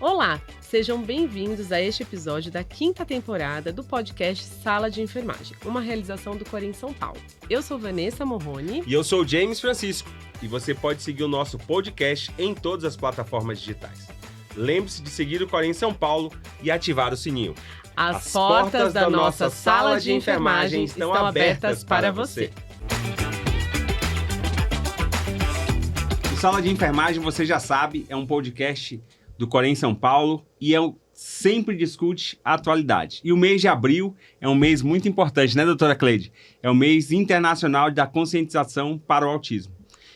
Olá, sejam bem-vindos a este episódio da 5ª temporada do podcast Sala de Enfermagem, uma realização do Corém São Paulo. Eu sou Vanessa Morrone. E eu sou o James Francisco. E você pode seguir o nosso podcast em todas as plataformas digitais. Lembre-se de seguir o Corém São Paulo e ativar o sininho. As portas da nossa sala de enfermagem estão abertas para você. O Sala de Enfermagem, você já sabe, é um podcast do Corém São Paulo e sempre discute a atualidade. E o mês de abril é um mês muito importante, né, doutora Cleide? É o mês internacional da conscientização para o autismo.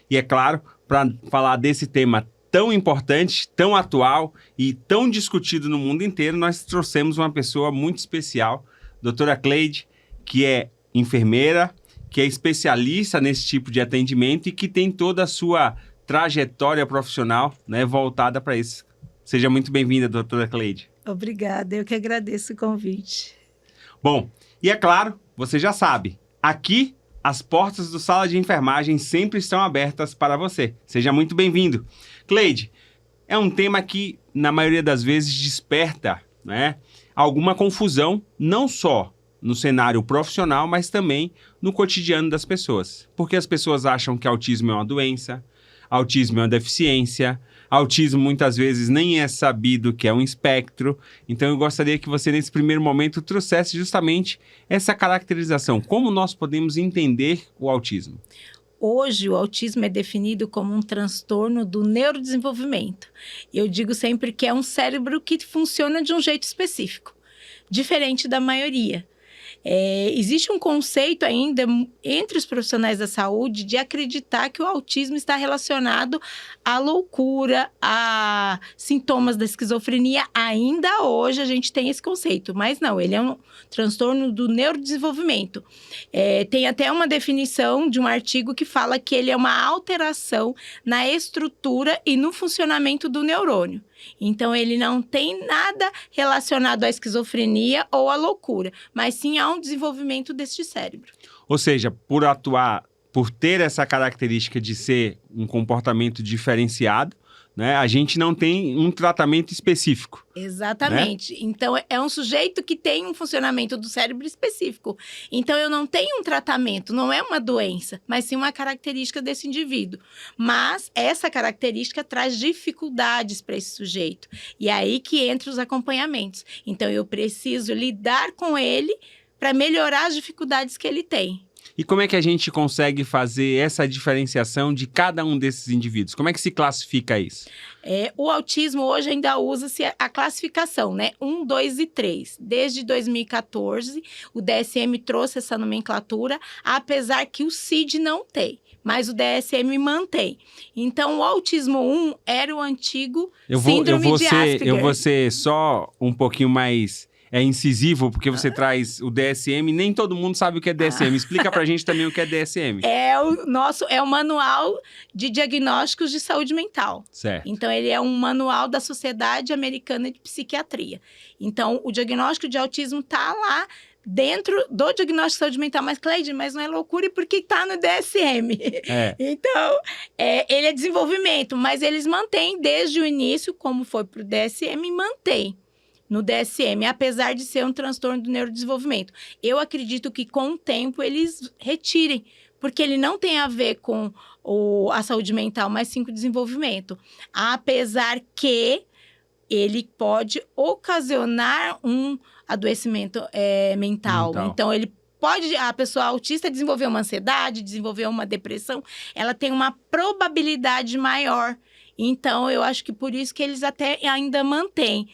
E é claro, para falar desse tema tão importante, tão atual e tão discutido no mundo inteiro, nós trouxemos uma pessoa muito especial, doutora Cleide, que é enfermeira, que é especialista nesse tipo de atendimento e que tem toda a sua trajetória profissional, né, voltada para isso. Seja muito bem-vinda, doutora Cleide. Obrigada, eu que agradeço o convite. Bom, e é claro, você já sabe, aqui as portas do Sala de Enfermagem sempre estão abertas para você. Seja muito bem-vindo. Cleide, é um tema que, na maioria das vezes, desperta, né, alguma confusão, não só no cenário profissional, mas também no cotidiano das pessoas. Porque as pessoas acham que autismo é uma doença, autismo é uma deficiência, autismo muitas vezes nem é sabido que é um espectro. Então eu gostaria que você nesse primeiro momento trouxesse justamente essa caracterização. Como nós podemos entender o autismo? Hoje o autismo é definido como um transtorno do neurodesenvolvimento. Eu digo sempre que é um cérebro que funciona de um jeito específico, diferente da maioria. Existe um conceito ainda entre os profissionais da saúde de acreditar que o autismo está relacionado à loucura, a sintomas da esquizofrenia. Ainda hoje a gente tem esse conceito, mas não, ele é um transtorno do neurodesenvolvimento. Tem até uma definição de um artigo que fala que ele é uma alteração na estrutura e no funcionamento do neurônio. Então, ele não tem nada relacionado à esquizofrenia ou à loucura, mas sim a um desenvolvimento deste cérebro. Ou seja, por ter essa característica de ser um comportamento diferenciado, né, a gente não tem um tratamento específico. Exatamente. Né? Então, é um sujeito que tem um funcionamento do cérebro específico. Então, eu não tenho um tratamento, não é uma doença, mas sim uma característica desse indivíduo. Mas essa característica traz dificuldades para esse sujeito. E é aí que entram os acompanhamentos. Então, eu preciso lidar com ele para melhorar as dificuldades que ele tem. E como é que a gente consegue fazer essa diferenciação de cada um desses indivíduos? Como é que se classifica isso? O autismo hoje ainda usa-se a classificação, né? 1, 2 e 3. Desde 2014, o DSM trouxe essa nomenclatura, apesar que o CID não tem. Mas o DSM mantém. Então, o autismo 1 era o antigo síndrome de Asperger. Eu vou ser só um pouquinho mais incisivo, porque você traz o DSM, nem todo mundo sabe o que é DSM. Explica pra gente também o que é DSM. É o Manual de Diagnósticos de Saúde Mental. Certo. Então, ele é um manual da Sociedade Americana de Psiquiatria. Então, o diagnóstico de autismo tá lá dentro do diagnóstico de saúde mental. Mas, Cleide, mas não é loucura, e por que tá no DSM? Então, ele é desenvolvimento, mas eles mantêm desde o início, como foi pro DSM, mantém no DSM, apesar de ser um transtorno do neurodesenvolvimento. Eu acredito que, com o tempo, eles retirem, porque ele não tem a ver com a saúde mental, mas sim com o desenvolvimento. Apesar que ele pode ocasionar um adoecimento mental. Então, a pessoa autista desenvolver uma ansiedade, desenvolver uma depressão, ela tem uma probabilidade maior. Então, eu acho que por isso que eles até ainda mantêm.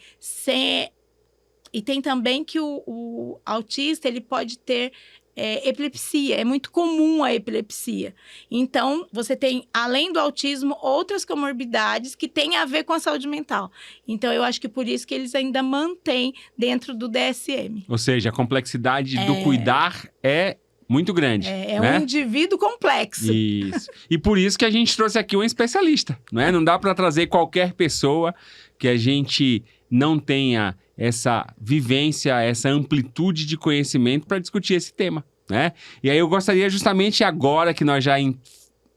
E tem também que o autista, ele pode ter epilepsia. É muito comum a epilepsia. Então, você tem, além do autismo, outras comorbidades que têm a ver com a saúde mental. Então, eu acho que por isso que eles ainda mantêm dentro do DSM. Ou seja, a complexidade do cuidar é muito grande. É né? Um indivíduo complexo. Isso. E por isso que a gente trouxe aqui um especialista, né? Não dá para trazer qualquer pessoa que a gente não tenha essa vivência, essa amplitude de conhecimento para discutir esse tema, né? E aí eu gostaria justamente agora que nós já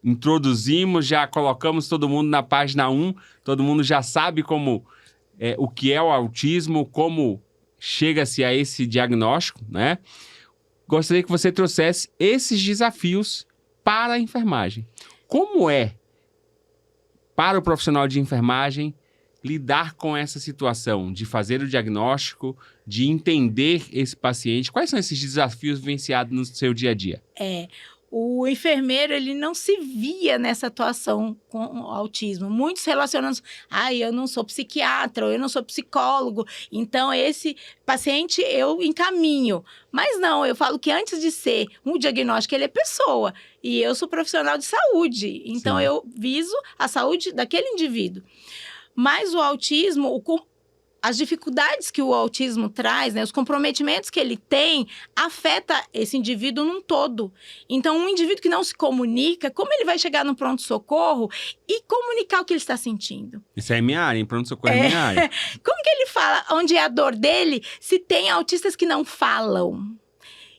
introduzimos, já colocamos todo mundo na página 1, todo mundo já sabe como o que é o autismo, como chega-se a esse diagnóstico, né? Gostaria que você trouxesse esses desafios para a enfermagem. Como é para o profissional de enfermagem lidar com essa situação de fazer o diagnóstico, de entender esse paciente? Quais são esses desafios vivenciados no seu dia a dia? O enfermeiro, ele não se via nessa atuação com o autismo. Muitos relacionando, eu não sou psiquiatra, ou eu não sou psicólogo, então esse paciente eu encaminho. Mas não, eu falo que antes de ser um diagnóstico, ele é pessoa. E eu sou profissional de saúde, então Sim. eu viso a saúde daquele indivíduo. Mas o autismo, as dificuldades que o autismo traz, né, os comprometimentos que ele tem, afeta esse indivíduo num todo. Então, um indivíduo que não se comunica, como ele vai chegar no pronto-socorro e comunicar o que ele está sentindo? Isso é minha área, hein? Pronto-socorro é minha área. Como que ele fala onde é a dor dele se tem autistas que não falam?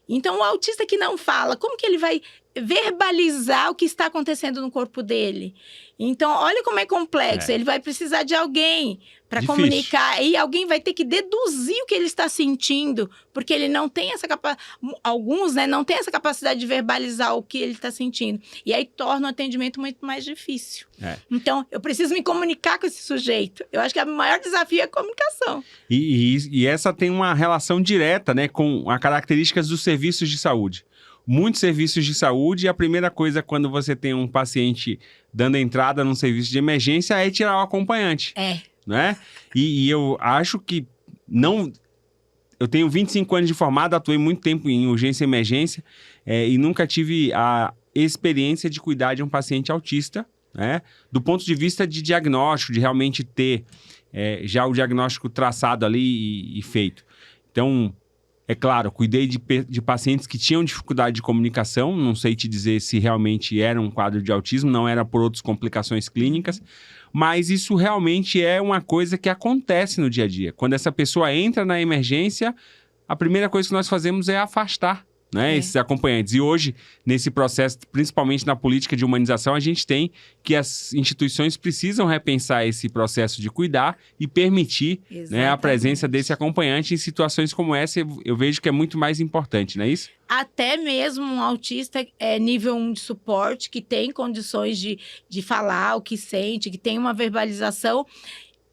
Então, o autista que não fala, como que ele vai verbalizar o que está acontecendo no corpo dele? Então, olha como é complexo. Ele vai precisar de alguém para comunicar. E alguém vai ter que deduzir o que ele está sentindo, porque ele não tem essa capacidade. Alguns, né, não têm essa capacidade de verbalizar o que ele está sentindo. E aí torna o atendimento muito mais difícil. Então, eu preciso me comunicar com esse sujeito. Eu acho que o maior desafio é a comunicação. E essa tem uma relação direta, né, com as características dos serviços de saúde. Muitos serviços de saúde, a primeira coisa quando você tem um paciente dando entrada num serviço de emergência é tirar o acompanhante. Né? E eu acho que não... Eu tenho 25 anos de formado, atuei muito tempo em urgência e emergência e nunca tive a experiência de cuidar de um paciente autista, né? Do ponto de vista de diagnóstico, de realmente ter já o diagnóstico traçado ali e feito. Então... É claro, cuidei de pacientes que tinham dificuldade de comunicação, não sei te dizer se realmente era um quadro de autismo, não era por outras complicações clínicas, mas isso realmente é uma coisa que acontece no dia a dia. Quando essa pessoa entra na emergência, a primeira coisa que nós fazemos é afastar, né, esses acompanhantes. E hoje, nesse processo, principalmente na política de humanização, a gente tem que as instituições precisam repensar esse processo de cuidar e permitir, né, a presença desse acompanhante em situações como essa. Eu vejo que é muito mais importante, não é isso? Até mesmo um autista nível 1 de suporte, que tem condições de falar o que sente, que tem uma verbalização,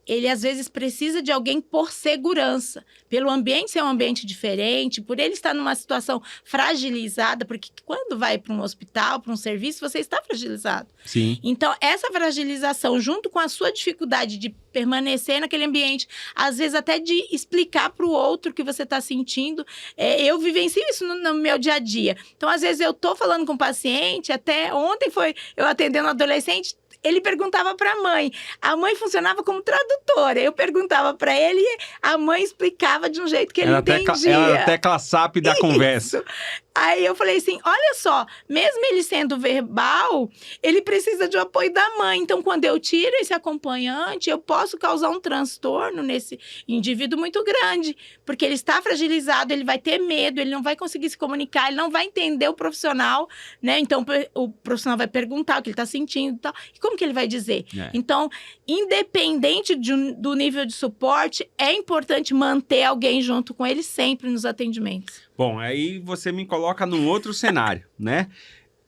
ele às vezes precisa de alguém por segurança, pelo ambiente ser um ambiente diferente, por ele estar numa situação fragilizada, porque quando vai para um hospital, para um serviço, você está fragilizado. Sim. Então, essa fragilização, junto com a sua dificuldade de permanecer naquele ambiente, às vezes até de explicar para o outro o que você está sentindo, eu vivencio isso no meu dia a dia. Então, às vezes eu estou falando com o paciente, até ontem eu atendendo um adolescente, ele perguntava para a mãe funcionava como tradutora, eu perguntava para ele e a mãe explicava de um jeito que ele entendia. Ela era a tecla SAP da conversa. Aí eu falei assim, olha só, mesmo ele sendo verbal, ele precisa de um apoio da mãe. Então, quando eu tiro esse acompanhante, eu posso causar um transtorno nesse indivíduo muito grande, porque ele está fragilizado, ele vai ter medo, ele não vai conseguir se comunicar, ele não vai entender o profissional, né? Então, o profissional vai perguntar o que ele está sentindo e tal. E como que ele vai dizer? Então, independente do nível de suporte, é importante manter alguém junto com ele sempre nos atendimentos. Bom, aí você me coloca num outro cenário, né?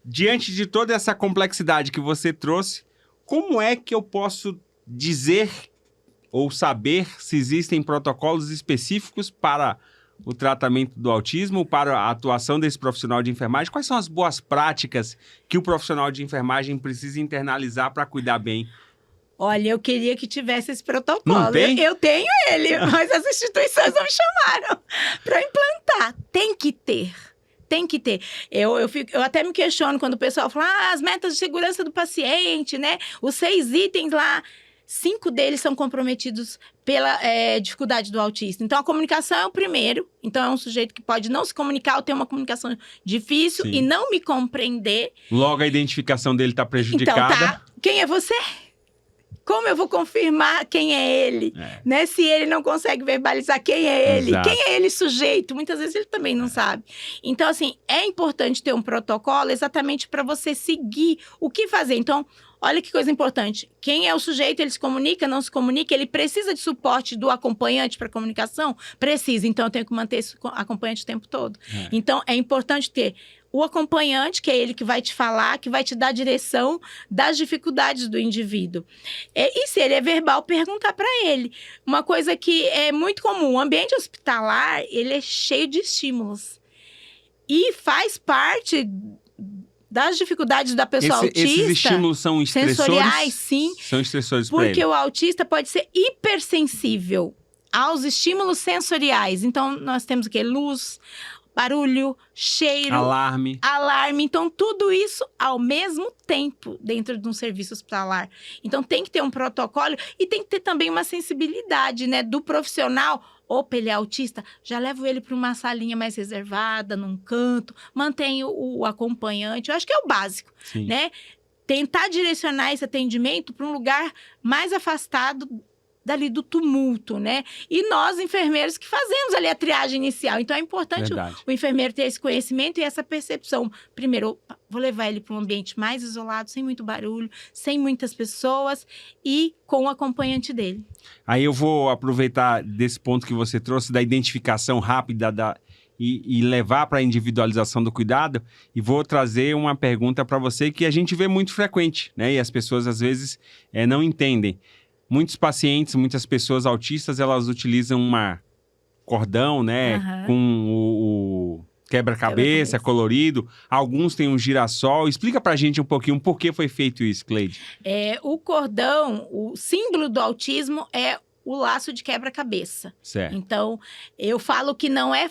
Diante de toda essa complexidade que você trouxe, como é que eu posso dizer ou saber se existem protocolos específicos para o tratamento do autismo, para a atuação desse profissional de enfermagem? Quais são as boas práticas que o profissional de enfermagem precisa internalizar para cuidar bem? Olha, eu queria que tivesse esse protocolo. Não tem? Eu tenho ele, mas as instituições não me chamaram para implantar. Tem que ter. Tem que ter. Eu até me questiono quando o pessoal fala, as metas de segurança do paciente, né? Os 6 itens lá, 5 deles são comprometidos pela dificuldade do autista. Então, a comunicação é o primeiro. Então, é um sujeito que pode não se comunicar ou ter uma comunicação difícil e não me compreender. Logo, a identificação dele está prejudicada. Então, quem é você? como eu vou confirmar quem é ele? Né? Se ele não consegue verbalizar quem é ele. Exato. Quem é ele sujeito? Muitas vezes ele também não sabe. Então, assim, é importante ter um protocolo exatamente para você seguir o que fazer. Então, olha que coisa importante. Quem é o sujeito, ele se comunica, não se comunica, ele precisa de suporte do acompanhante para comunicação? Precisa. Então, eu tenho que manter esse acompanhante o tempo todo. Então, é importante ter o acompanhante, que é ele que vai te falar, que vai te dar a direção das dificuldades do indivíduo. E se ele é verbal, perguntar para ele. Uma coisa que é muito comum, o ambiente hospitalar, ele é cheio de estímulos. E faz parte das dificuldades da pessoa autista. Esses estímulos são estressores? Sensoriais, sim. São estressores para ele. Porque o autista pode ser hipersensível aos estímulos sensoriais. Então, nós temos o quê? Luz, barulho, cheiro, alarme. Então, tudo isso ao mesmo tempo dentro de um serviço hospitalar. Então, tem que ter um protocolo e tem que ter também uma sensibilidade, né, do profissional. Opa, ele é autista, já levo ele para uma salinha mais reservada, num canto, mantenho o acompanhante. Eu acho que é o básico, Sim. né? Tentar direcionar esse atendimento para um lugar mais afastado dali do tumulto, né? E nós, enfermeiros, que fazemos ali a triagem inicial. Então, é importante o enfermeiro ter esse conhecimento e essa percepção. Primeiro, opa, vou levar ele para um ambiente mais isolado, sem muito barulho, sem muitas pessoas e com o acompanhante dele. Aí eu vou aproveitar desse ponto que você trouxe, da identificação rápida e levar para a individualização do cuidado, e vou trazer uma pergunta para você que a gente vê muito frequente, né? E as pessoas, às vezes, não entendem. Muitos pacientes, muitas pessoas autistas, elas utilizam uma cordão, né? Com o quebra-cabeça colorido. Alguns têm um girassol. Explica pra gente um pouquinho por que foi feito isso, Cleide. O cordão, o símbolo do autismo é o laço de quebra-cabeça. Certo. Então, eu falo que não é...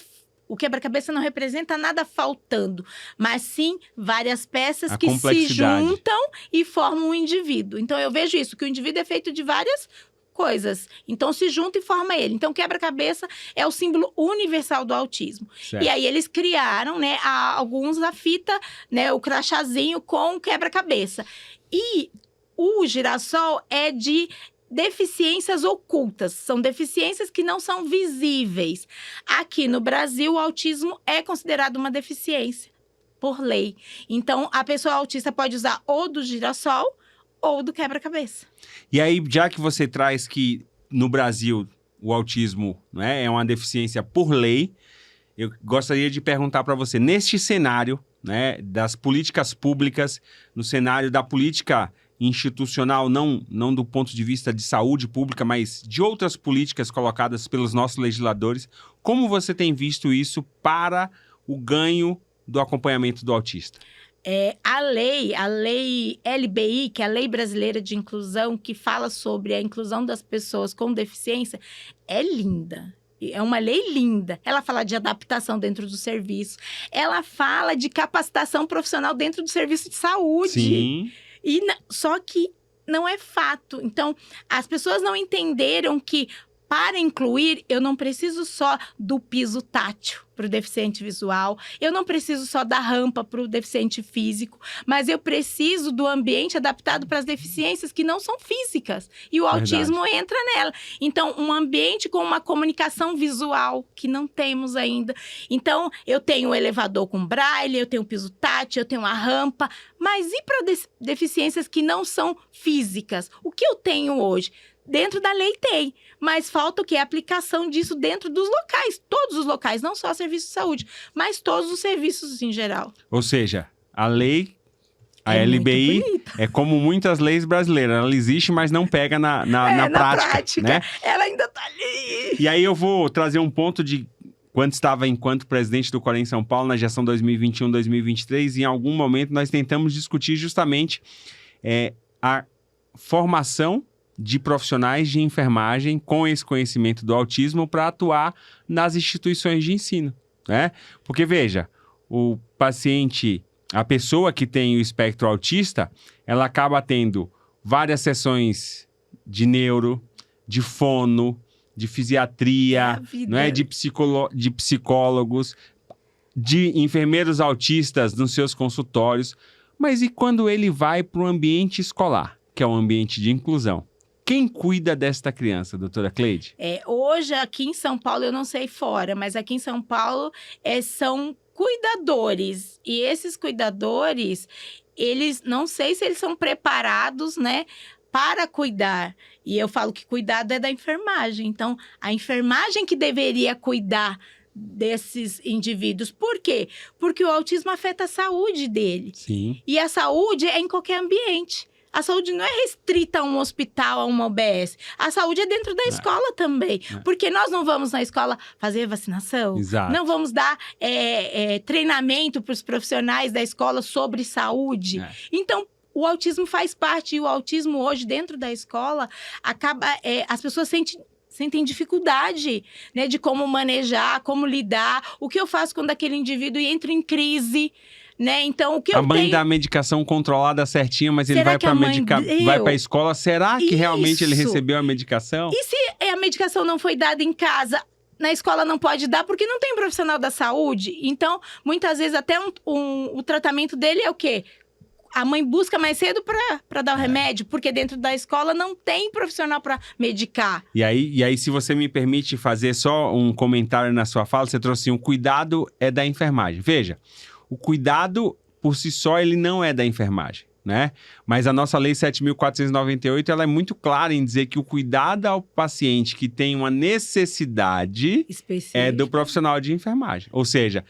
O quebra-cabeça não representa nada faltando, mas sim várias peças que se juntam e formam um indivíduo. Então, eu vejo isso, que o indivíduo é feito de várias coisas. Então, se junta e forma ele. Então, quebra-cabeça é o símbolo universal do autismo. Certo. E aí, eles criaram, né, alguns a fita, né, o crachazinho com quebra-cabeça. E o girassol é de deficiências ocultas, são deficiências que não são visíveis. Aqui no Brasil, o autismo é considerado uma deficiência, por lei. Então, a pessoa autista pode usar ou do girassol ou do quebra-cabeça. E aí, já que você traz que no Brasil o autismo, né, é uma deficiência por lei, eu gostaria de perguntar para você, neste cenário, né, das políticas públicas, no cenário da política institucional, não do ponto de vista de saúde pública, mas de outras políticas colocadas pelos nossos legisladores, como você tem visto isso para o ganho do acompanhamento do autista? A lei LBI, que é a Lei Brasileira de Inclusão, que fala sobre a inclusão das pessoas com deficiência, é linda. É uma lei linda. Ela fala de adaptação dentro do serviço. Ela fala de capacitação profissional dentro do serviço de saúde. Sim. Só que não é fato. Então, as pessoas não entenderam que, para incluir, eu não preciso só do piso tátil para o deficiente visual, eu não preciso só da rampa para o deficiente físico, mas eu preciso do ambiente adaptado para as deficiências que não são físicas. E o autismo entra nela. Então, um ambiente com uma comunicação visual que não temos ainda. Então, eu tenho um elevador com braille, eu tenho um piso tátil, eu tenho uma rampa, mas e para deficiências que não são físicas? O que eu tenho hoje? Dentro da lei tem, mas falta o quê? A aplicação disso dentro dos locais, todos os locais, não só serviço de saúde, mas todos os serviços em geral. Ou seja, a lei, a LBI, é como muitas leis brasileiras, ela existe, mas não pega na prática, né? Ela ainda tá ali. E aí eu vou trazer um ponto de quando estava enquanto presidente do Corém São Paulo, na gestão 2021-2023, e em algum momento nós tentamos discutir justamente a formação de profissionais de enfermagem com esse conhecimento do autismo para atuar nas instituições de ensino, né? Porque, veja, o paciente, a pessoa que tem o espectro autista, ela acaba tendo várias sessões de neuro, de fono, de fisiatria, né? de psicólogos, de enfermeiros autistas nos seus consultórios. Mas e quando ele vai para o ambiente escolar, que é um ambiente de inclusão? Quem cuida desta criança, doutora Cleide? Hoje, aqui em São Paulo, eu não sei fora, mas aqui em São Paulo são cuidadores. E esses cuidadores, eles não sei se eles são preparados, né, para cuidar. E eu falo que cuidado é da enfermagem. Então, a enfermagem que deveria cuidar desses indivíduos. Por quê? Porque o autismo afeta a saúde dele. Sim. E a saúde é em qualquer ambiente. A saúde não é restrita a um hospital, a uma UBS. A saúde é dentro da escola também. Porque nós não vamos na escola fazer vacinação. Exato. Não vamos dar treinamento para os profissionais da escola sobre saúde. Então, o autismo faz parte. E o autismo hoje, dentro da escola, as pessoas sentem dificuldade, né, de como manejar, como lidar. O que eu faço quando aquele indivíduo entra em crise, né? Então, o que a mãe dá a medicação controlada certinha, mas ele vai para a escola. Será que realmente ele recebeu a medicação? E se a medicação não foi dada em casa, na escola não pode dar, porque não tem profissional da saúde? Então, muitas vezes, até o tratamento dele é o quê? A mãe busca mais cedo para dar o remédio, porque dentro da escola não tem profissional para medicar. E aí, se você me permite fazer só um comentário na sua fala, você trouxe o cuidado é da enfermagem. Veja, o cuidado, por si só, ele não é da enfermagem, né? Mas a nossa Lei 7.498, ela é muito clara em dizer que o cuidado ao paciente que tem uma necessidade é do profissional de enfermagem. Ou seja,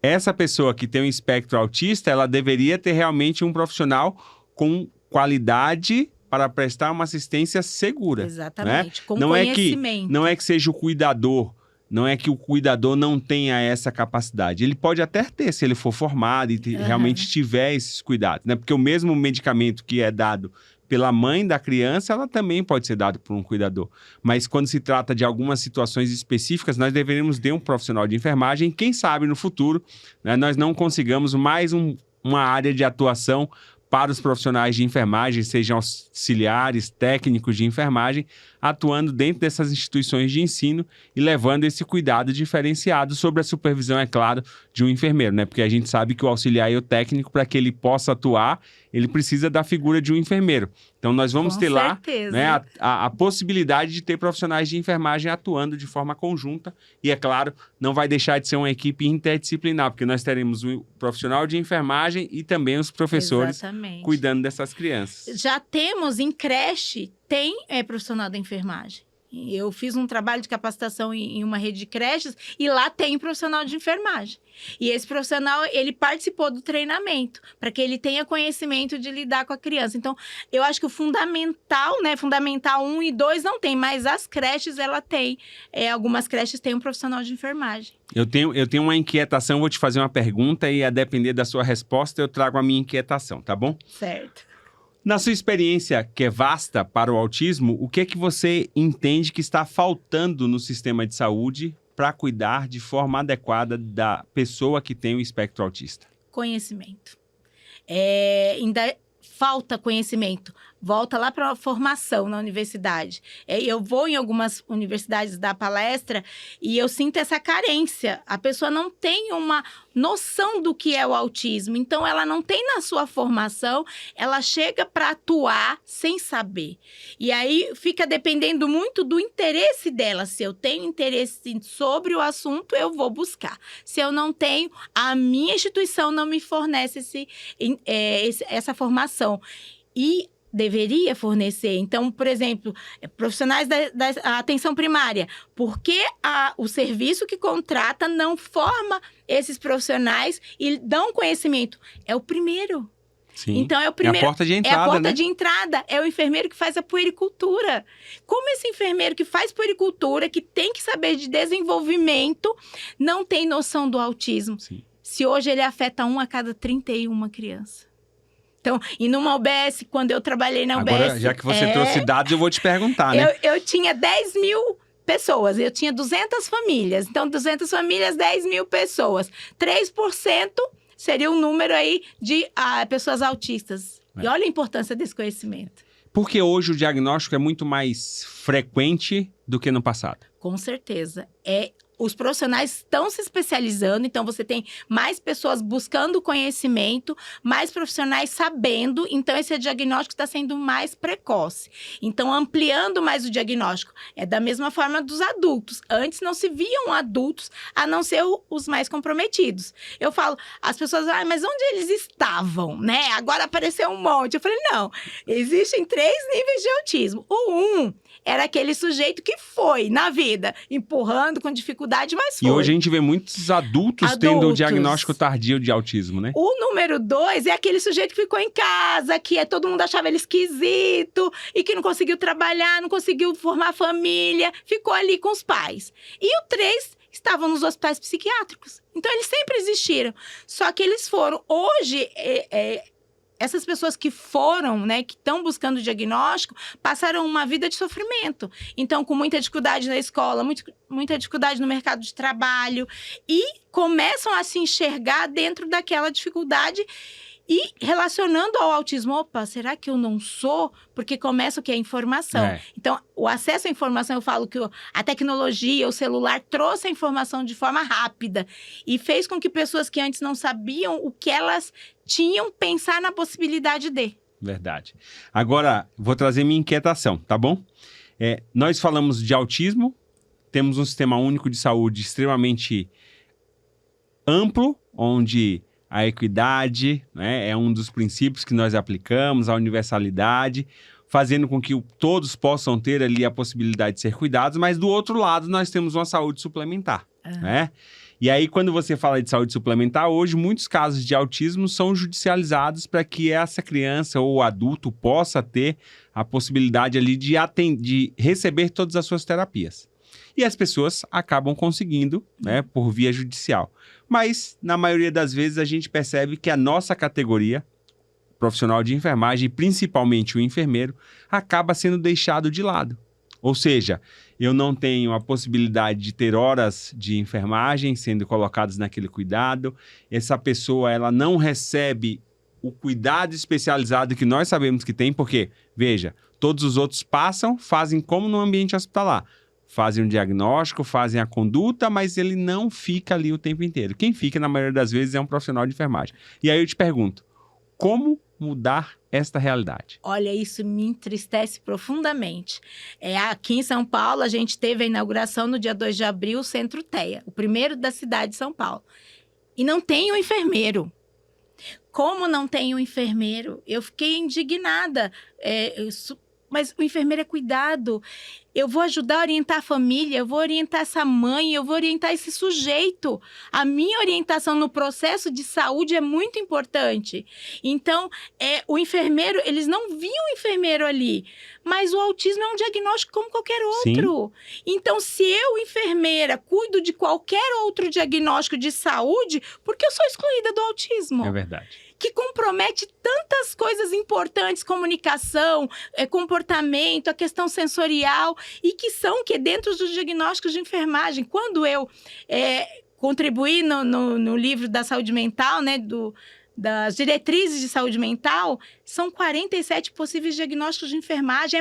essa pessoa que tem um espectro autista, ela deveria ter realmente um profissional com qualidade para prestar uma assistência segura. Exatamente, né? com conhecimento. Não é que seja o cuidador. Não é que o cuidador não tenha essa capacidade. Ele pode até ter, se ele for formado e realmente tiver esses cuidados, né? Porque o mesmo medicamento que é dado pela mãe da criança, ela também pode ser dado por um cuidador. Mas quando se trata de algumas situações específicas, nós deveríamos ter um profissional de enfermagem. Quem sabe no futuro, né, nós não consigamos mais uma área de atuação para os profissionais de enfermagem, sejam auxiliares, técnicos de enfermagem, atuando dentro dessas instituições de ensino e levando esse cuidado diferenciado sobre a supervisão, é claro, de um enfermeiro, né? Porque a gente sabe que o auxiliar e o técnico, para que ele possa atuar, ele precisa da figura de um enfermeiro. Então, nós vamos ter lá, né, a possibilidade de ter profissionais de enfermagem atuando de forma conjunta e, é claro, não vai deixar de ser uma equipe interdisciplinar, porque nós teremos um profissional de enfermagem e também os professores cuidando dessas crianças. Já temos em creche, tem profissional da enfermagem. Eu fiz um trabalho de capacitação em uma rede de creches e lá tem profissional de enfermagem. E esse profissional, ele participou do treinamento para que ele tenha conhecimento de lidar com a criança. Então, eu acho que o fundamental, né? Fundamental 1 e 2 não tem, mas as creches, ela tem. Algumas creches têm um profissional de enfermagem. Eu tenho uma inquietação, vou te fazer uma pergunta e a depender da sua resposta, eu trago a minha inquietação, tá bom? Certo. Na sua experiência, que é vasta para o autismo, o que é que você entende que está faltando no sistema de saúde para cuidar de forma adequada da pessoa que tem o espectro autista? Conhecimento. Ainda falta conhecimento. Volta lá para a formação na universidade. Eu vou em algumas universidades dar palestra e eu sinto essa carência. A pessoa não tem uma noção do que é o autismo. Então, ela não tem na sua formação, ela chega para atuar sem saber. E aí, fica dependendo muito do interesse dela. Se eu tenho interesse sobre o assunto, eu vou buscar. Se eu não tenho, a minha instituição não me fornece essa formação. E deveria fornecer. Então, por exemplo, profissionais da atenção primária, por que o serviço que contrata não forma esses profissionais e dão conhecimento? É o primeiro. Sim. Então, é o primeiro. É a porta de entrada, É a porta né? de entrada. É o enfermeiro que faz a puericultura. Como esse enfermeiro que faz puericultura, que tem que saber de desenvolvimento, não tem noção do autismo? Sim. Se hoje ele afeta 1 a cada 31 crianças. Então, e numa UBS, quando eu trabalhei na UBS... Agora, já que você trouxe dados, eu vou te perguntar, né? Eu tinha 10 mil pessoas, eu tinha 200 famílias. Então, 200 famílias, 10 mil pessoas. 3% seria o número aí de pessoas autistas. E olha a importância desse conhecimento. Porque hoje o diagnóstico é muito mais frequente do que no passado. Com certeza. os profissionais estão se especializando, então você tem mais pessoas buscando conhecimento, mais profissionais sabendo, então esse diagnóstico está sendo mais precoce. Então, ampliando mais o diagnóstico. É da mesma forma dos adultos. Antes não se viam adultos, a não ser os mais comprometidos. Eu falo, as pessoas, mas onde eles estavam, né? Agora apareceu um monte. Eu falei, não, existem 3 níveis de autismo. O 1 era aquele sujeito que foi na vida, empurrando com dificuldade, mas foi. E hoje a gente vê muitos adultos tendo o diagnóstico tardio de autismo, né? O número 2 é aquele sujeito que ficou em casa, que todo mundo achava ele esquisito, e que não conseguiu trabalhar, não conseguiu formar família, ficou ali com os pais. E o 3 estavam nos hospitais psiquiátricos. Então, eles sempre existiram. Só que eles foram. Hoje, essas pessoas que foram, né, que estão buscando o diagnóstico, passaram uma vida de sofrimento. Então, com muita dificuldade na escola, muita dificuldade no mercado de trabalho, e começam a se enxergar dentro daquela dificuldade e relacionando ao autismo. Opa, será que eu não sou? Porque começa o que? A informação. Então, o acesso à informação, eu falo que a tecnologia, o celular, trouxe a informação de forma rápida e fez com que pessoas que antes não sabiam o que elas tinham, pensar na possibilidade de. Verdade. Agora, vou trazer minha inquietação, tá bom? Nós falamos de autismo, temos um sistema único de saúde extremamente amplo, onde a equidade, né, é um dos princípios que nós aplicamos, a universalidade, fazendo com que todos possam ter ali a possibilidade de ser cuidados, mas do outro lado nós temos uma saúde suplementar, né? E aí, quando você fala de saúde suplementar, hoje muitos casos de autismo são judicializados para que essa criança ou adulto possa ter a possibilidade ali de receber todas as suas terapias. E as pessoas acabam conseguindo, né, por via judicial. Mas, na maioria das vezes, a gente percebe que a nossa categoria, profissional de enfermagem, principalmente o enfermeiro, acaba sendo deixado de lado. Ou seja, eu não tenho a possibilidade de ter horas de enfermagem sendo colocadas naquele cuidado. Essa pessoa, ela não recebe o cuidado especializado que nós sabemos que tem, porque, veja, todos os outros passam, fazem como no ambiente hospitalar. Fazem um diagnóstico, fazem a conduta, mas ele não fica ali o tempo inteiro. Quem fica, na maioria das vezes, é um profissional de enfermagem. E aí eu te pergunto, como mudar esta realidade? Olha, isso me entristece profundamente. Aqui em São Paulo, a gente teve a inauguração no dia 2 de abril, o Centro TEA, o primeiro da cidade de São Paulo. E não tem um enfermeiro. Como não tem um enfermeiro? Eu fiquei indignada. Mas o enfermeiro é cuidado. Eu vou ajudar a orientar a família, eu vou orientar essa mãe, eu vou orientar esse sujeito. A minha orientação no processo de saúde é muito importante. Então, o enfermeiro, eles não viam o enfermeiro ali, mas o autismo é um diagnóstico como qualquer outro. Sim. Então, se eu, enfermeira, cuido de qualquer outro diagnóstico de saúde, por que eu sou excluída do autismo? É verdade. Que compromete tantas coisas importantes, comunicação, comportamento, a questão sensorial, e que são dentro dos diagnósticos de enfermagem. Quando eu contribuí no livro da saúde mental, né, das diretrizes de saúde mental, são 47 possíveis diagnósticos de enfermagem.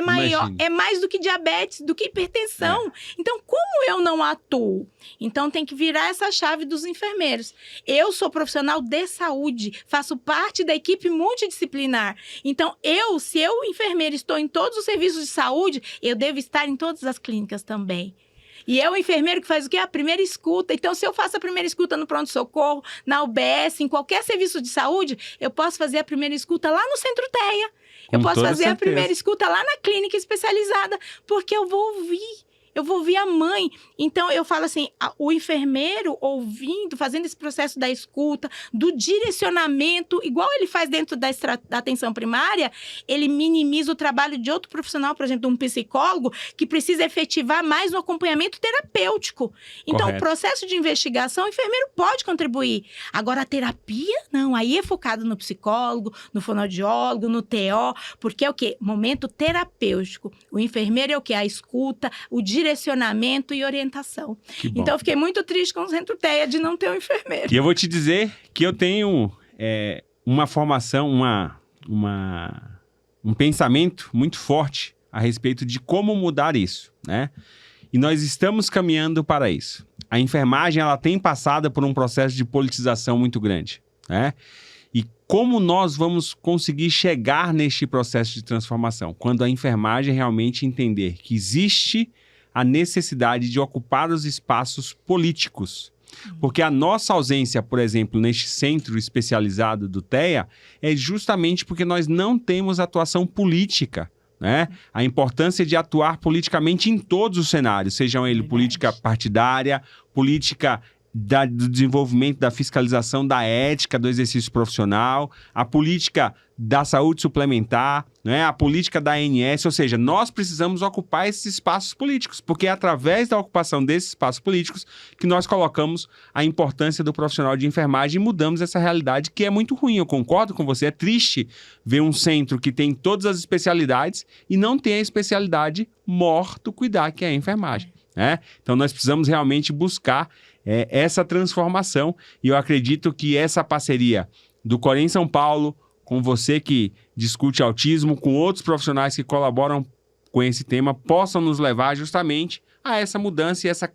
É mais do que diabetes, do que hipertensão. Então, como eu não atuo? Então, tem que virar essa chave dos enfermeiros. Eu sou profissional de saúde, faço parte da equipe multidisciplinar. Então, se eu, enfermeira, estou em todos os serviços de saúde, eu devo estar em todas as clínicas também. E é o enfermeiro que faz o quê? A primeira escuta. Então, se eu faço a primeira escuta no pronto-socorro, na UBS, em qualquer serviço de saúde, eu posso fazer a primeira escuta lá no Centro TEA. Eu posso fazer a primeira escuta lá na clínica especializada, porque eu vou ouvir a mãe. Então, eu falo assim, o enfermeiro ouvindo, fazendo esse processo da escuta, do direcionamento, igual ele faz dentro da atenção primária, ele minimiza o trabalho de outro profissional, por exemplo, um psicólogo, que precisa efetivar mais no acompanhamento terapêutico. Então, correto. O processo de investigação, o enfermeiro pode contribuir. Agora, a terapia, não. Aí é focado no psicólogo, no fonoaudiólogo, no TO, porque é o quê? Momento terapêutico. O enfermeiro é o quê? A escuta, o direcionamento e orientação. Então, eu fiquei muito triste com o Centro TEA de não ter um enfermeiro. E eu vou te dizer que eu tenho uma formação, um pensamento muito forte a respeito de como mudar isso, né? E nós estamos caminhando para isso. a enfermagem ela tem passado por um processo de politização muito grande, né? E como nós vamos conseguir chegar neste processo de transformação? Quando a enfermagem realmente entender que existe a necessidade de ocupar os espaços políticos. Porque a nossa ausência, por exemplo, neste centro especializado do TEA, é justamente porque nós não temos atuação política, né? A importância de atuar politicamente em todos os cenários, sejam ele política partidária, política do desenvolvimento da fiscalização da ética do exercício profissional, a política da saúde suplementar, né? A política da ANS, ou seja, nós precisamos ocupar esses espaços políticos, porque é através da ocupação desses espaços políticos que nós colocamos a importância do profissional de enfermagem e mudamos essa realidade que é muito ruim. Eu concordo com você, é triste ver um centro que tem todas as especialidades e não tem a especialidade morto cuidar, que é a enfermagem, né? Então nós precisamos realmente buscar essa transformação e eu acredito que essa parceria do Corém São Paulo, com você que discute autismo, com outros profissionais que colaboram com esse tema, possam nos levar justamente a essa mudança e essa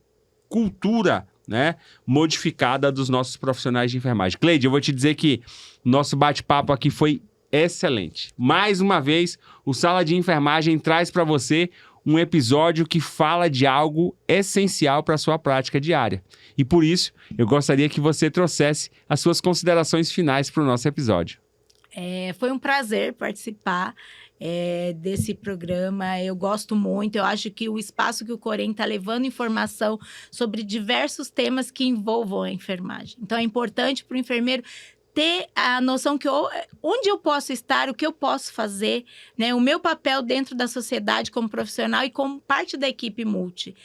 cultura, né, modificada dos nossos profissionais de enfermagem. Cleide, eu vou te dizer que nosso bate-papo aqui foi excelente. Mais uma vez, o Sala de Enfermagem traz para você um episódio que fala de algo essencial para a sua prática diária. E por isso, eu gostaria que você trouxesse as suas considerações finais para o nosso episódio. Foi um prazer participar desse programa. Eu gosto muito. Eu acho que o espaço que o Corém está levando informação sobre diversos temas que envolvam a enfermagem. Então, é importante para o enfermeiro ter a noção que onde eu posso estar, o que eu posso fazer, né? O meu papel dentro da sociedade como profissional e como parte da equipe multi.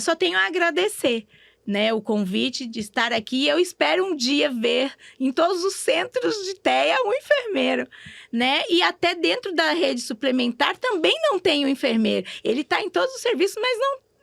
Só tenho a agradecer, né, o convite de estar aqui. Eu espero um dia ver em todos os centros de TEA um enfermeiro, né? E até dentro da rede suplementar também não tem um enfermeiro. Ele está em todos os serviços, mas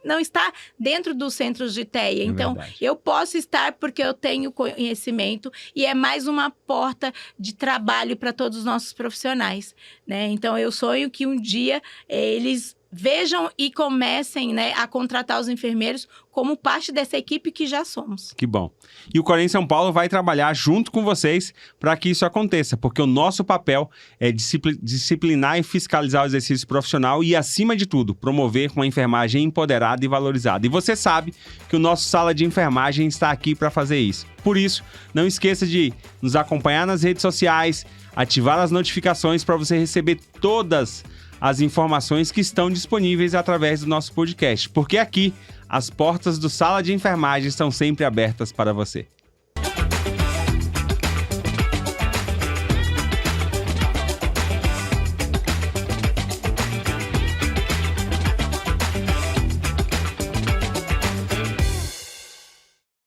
não está dentro dos centros de TEA. Então, eu posso estar porque eu tenho conhecimento e é mais uma porta de trabalho para todos os nossos profissionais, né? Então, eu sonho que um dia eles vejam e comecem, né, a contratar os enfermeiros como parte dessa equipe que já somos. Que bom. E o Corém São Paulo vai trabalhar junto com vocês para que isso aconteça, porque o nosso papel é disciplinar e fiscalizar o exercício profissional e, acima de tudo, promover uma enfermagem empoderada e valorizada. E você sabe que o nosso Sala de Enfermagem está aqui para fazer isso. Por isso, não esqueça de nos acompanhar nas redes sociais, ativar as notificações para você receber todas as informações que estão disponíveis através do nosso podcast, porque aqui as portas do Sala de Enfermagem estão sempre abertas para você.